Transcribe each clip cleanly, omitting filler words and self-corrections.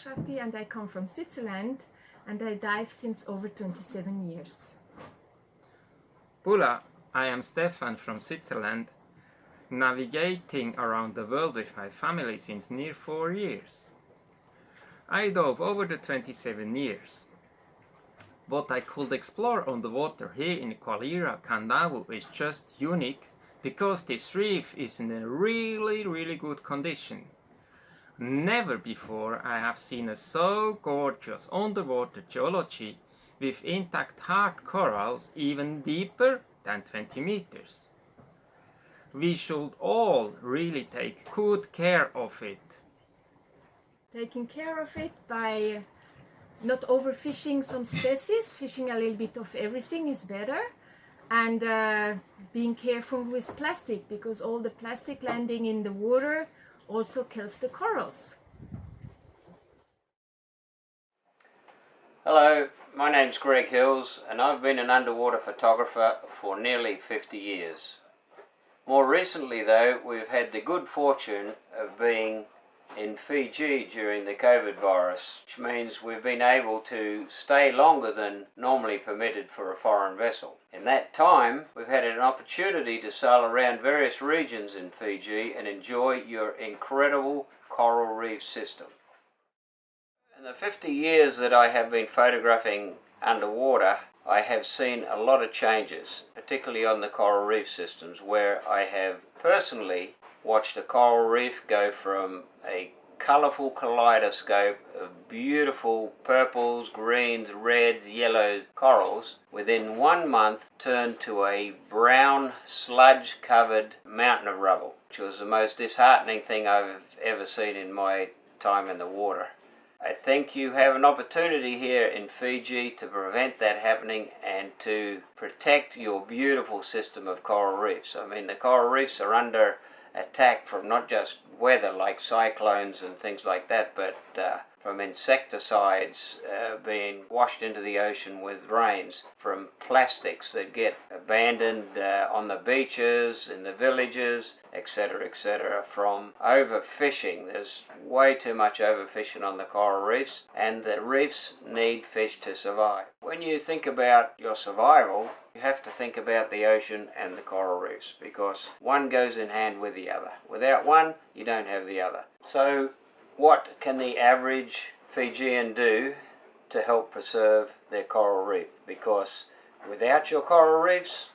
Shakti and I come from Switzerland and I dive since over 27 years. Pula, I am Stefan from Switzerland, navigating around the world with my family since near 4 years. I dove over the 27 years. What I could explore on the water here in Kadavu is just unique because this reef is in a really good condition. Never before I have seen a so gorgeous underwater geology with intact hard corals even deeper than 20 meters. We should all really take good care of it. Taking care of it by not overfishing some species, fishing a little bit of everything is better, and being careful with plastic because all the plastic landing in the water also kills the corals. Hello, my name's Greg Hills and I've been an underwater photographer for nearly 50 years. More recently though, we've had the good fortune of being in Fiji during the COVID virus, which means we've been able to stay longer than normally permitted for a foreign vessel. In that time, we've had an opportunity to sail around various regions in Fiji and enjoy your incredible coral reef system. In the 50 years that I have been photographing underwater, I have seen a lot of changes, particularly on the coral reef systems, where I have personally watched a coral reef go from a colourful kaleidoscope of beautiful purples, greens, reds, yellows corals within 1 month turn to a brown sludge covered mountain of rubble, which was the most disheartening thing I've ever seen in my time in the water. I think you have an opportunity here in Fiji to prevent that happening and to protect your beautiful system of coral reefs. I mean, the coral reefs are under attack from not just weather like cyclones and things like that, but from insecticides being washed into the ocean with rains, from plastics that get abandoned on the beaches, in the villages, etc., etc., from overfishing. There's way too much overfishing on the coral reefs, and the reefs need fish to survive. When you think about your survival, you have to think about the ocean and the coral reefs, because one goes in hand with the other. Without one, you don't have the other. So what can the average Fijian do to help preserve their coral reef? Because without your coral reefs,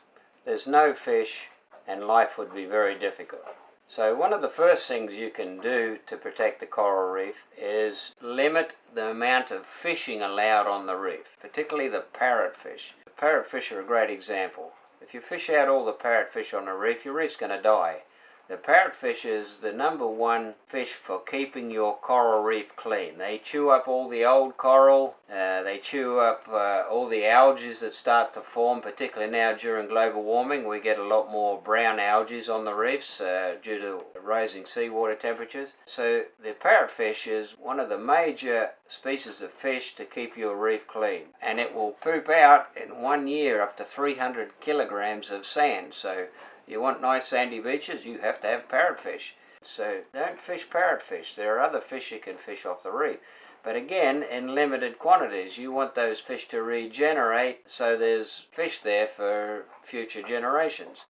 there's no fish and life would be very difficult. So one of the first things you can do to protect the coral reef is limit the amount of fishing allowed on the reef, particularly the parrotfish. The parrotfish are a great example. If you fish out all the parrotfish on a reef, your reef's going to die. The parrotfish is the #1 fish for keeping your coral reef clean. They chew up all the old coral, they chew up all the algae that start to form, particularly now during global warming. We get a lot more brown algae on the reefs due to rising seawater temperatures. So the parrotfish is one of the major species of fish to keep your reef clean. And it will poop out in 1 year up to 300 kilograms of sand. So you want nice sandy beaches, you have to have parrotfish. So don't fish parrotfish. There are other fish you can fish off the reef. But again, in limited quantities. You want those fish to regenerate so there's fish there for future generations.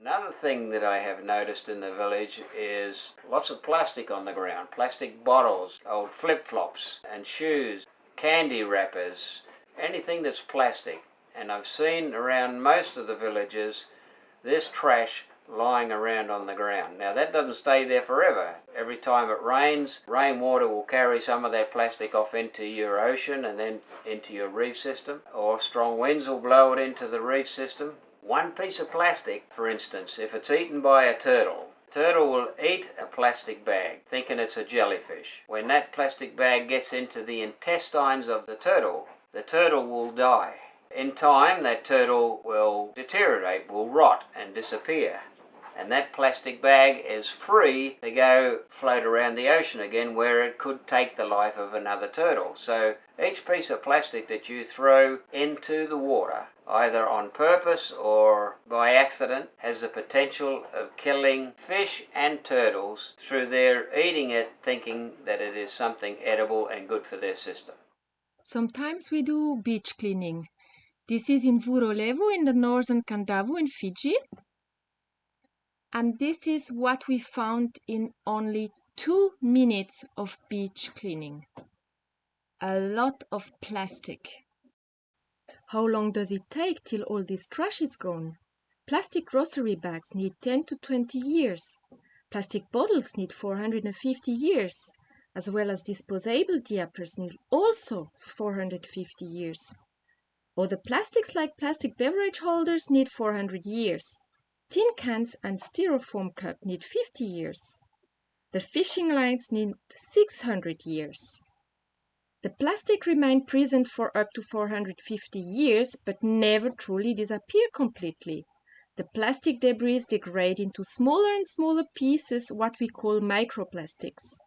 Another thing that I have noticed in the village is lots of plastic on the ground. Plastic bottles, old flip-flops and shoes, candy wrappers, anything that's plastic. And I've seen around most of the villages this trash lying around on the ground. Now that doesn't stay there forever. Every time it rains, rainwater will carry some of that plastic off into your ocean and then into your reef system, or strong winds will blow it into the reef system. One piece of plastic, for instance, if it's eaten by a turtle will eat a plastic bag thinking it's a jellyfish. When that plastic bag gets into the intestines of the turtle will die. In time, that turtle will deteriorate, will rot and disappear. And that plastic bag is free to go float around the ocean again, where it could take the life of another turtle. So each piece of plastic that you throw into the water either on purpose or by accident, has the potential of killing fish and turtles through their eating it thinking that it is something edible and good for their system. Sometimes we do beach cleaning. This is in Vurolevu in the northern Kadavu in Fiji. And this is what we found in only 2 minutes of beach cleaning. A lot of plastic. How long does it take till all this trash is gone? Plastic grocery bags need 10 to 20 years. Plastic bottles need 450 years, as well as disposable diapers need also 450 years. Other plastics like plastic beverage holders need 400 years. Tin cans and styrofoam cup need 50 years. The fishing lines need 600 years. The plastic remain present for up to 450 years but never truly disappear completely. The plastic debris degrade into smaller and smaller pieces, what we call microplastics.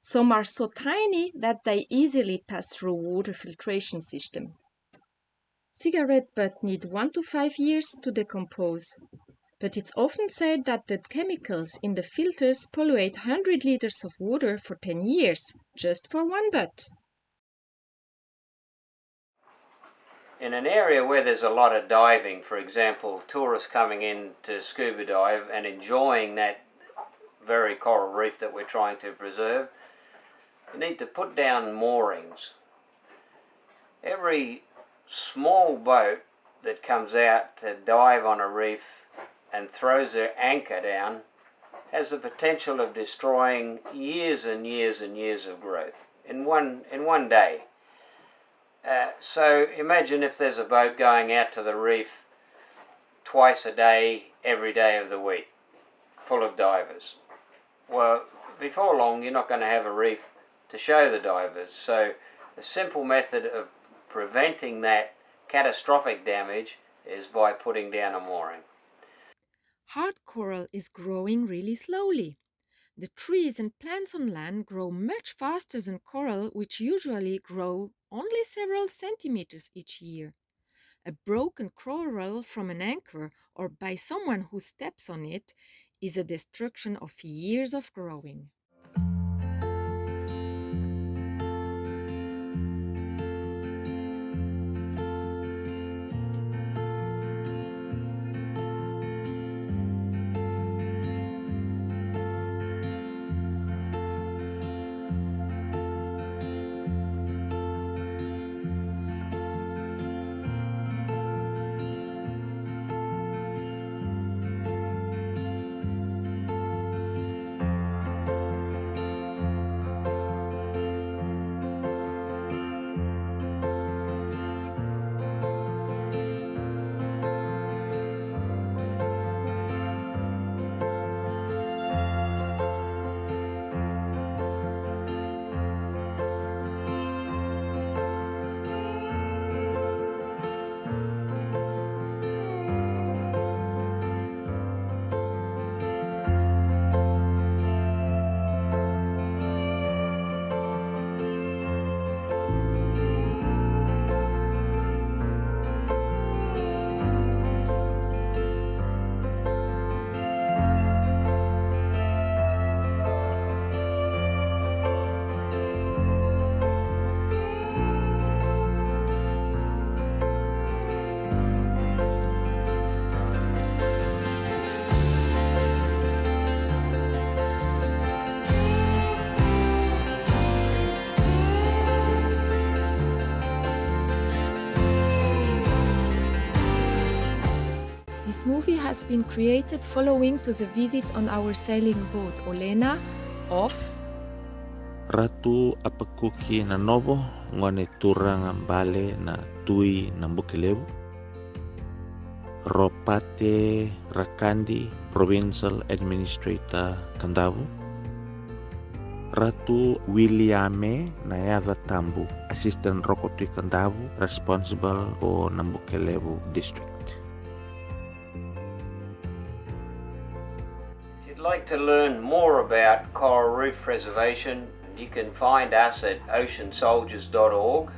Some are so tiny that they easily pass through water filtration system. Cigarette butts need 1 to 5 years to decompose. But it's often said that the chemicals in the filters pollute 100 liters of water for 10 years, just for one butt. In an area where there's a lot of diving, for example, tourists coming in to scuba dive and enjoying that very coral reef that we're trying to preserve, you need to put down moorings. Every small boat that comes out to dive on a reef and throws their anchor down has the potential of destroying years and years and years of growth in one day. So imagine if there's a boat going out to the reef twice a day, every day of the week, full of divers. Well, before long you're not going to have a reef to show the divers. So a simple method of preventing that catastrophic damage is by putting down a mooring. Hard coral is growing really slowly. The trees and plants on land grow much faster than coral, which usually grow only several centimeters each year. A broken coral from an anchor or by someone who steps on it is a destruction of years of growing. This movie has been created following to the visit on our sailing boat Olena off Ratu apakuki na novo ngone turanga bale na tui na Bukelebu. Ropate Rakandi, Provincial Administrator Kadavu. Ratu Williame Nayava Tambu, Assistant Rokoti Kadavu, responsible for Nambukelebu district. If you'd like to learn more about coral reef preservation, you can find us at oceansoldiers.org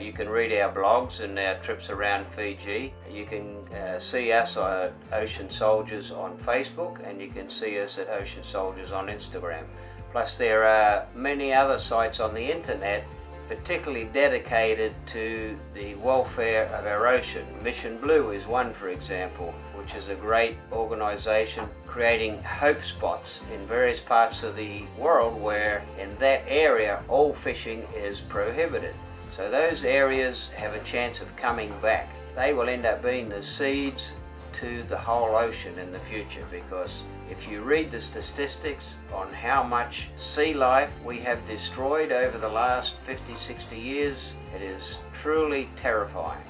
You can read our blogs and our trips around Fiji. You can see us at Ocean Soldiers on Facebook, and you can see us at Ocean Soldiers on Instagram. Plus there are many other sites on the internet particularly dedicated to the welfare of our ocean. Mission Blue is one, for example, which is a great organisation creating hope spots in various parts of the world where in that area all fishing is prohibited. So those areas have a chance of coming back. They will end up being the seeds to the whole ocean in the future, because if you read the statistics on how much sea life we have destroyed over the last 50-60 years, it is truly terrifying.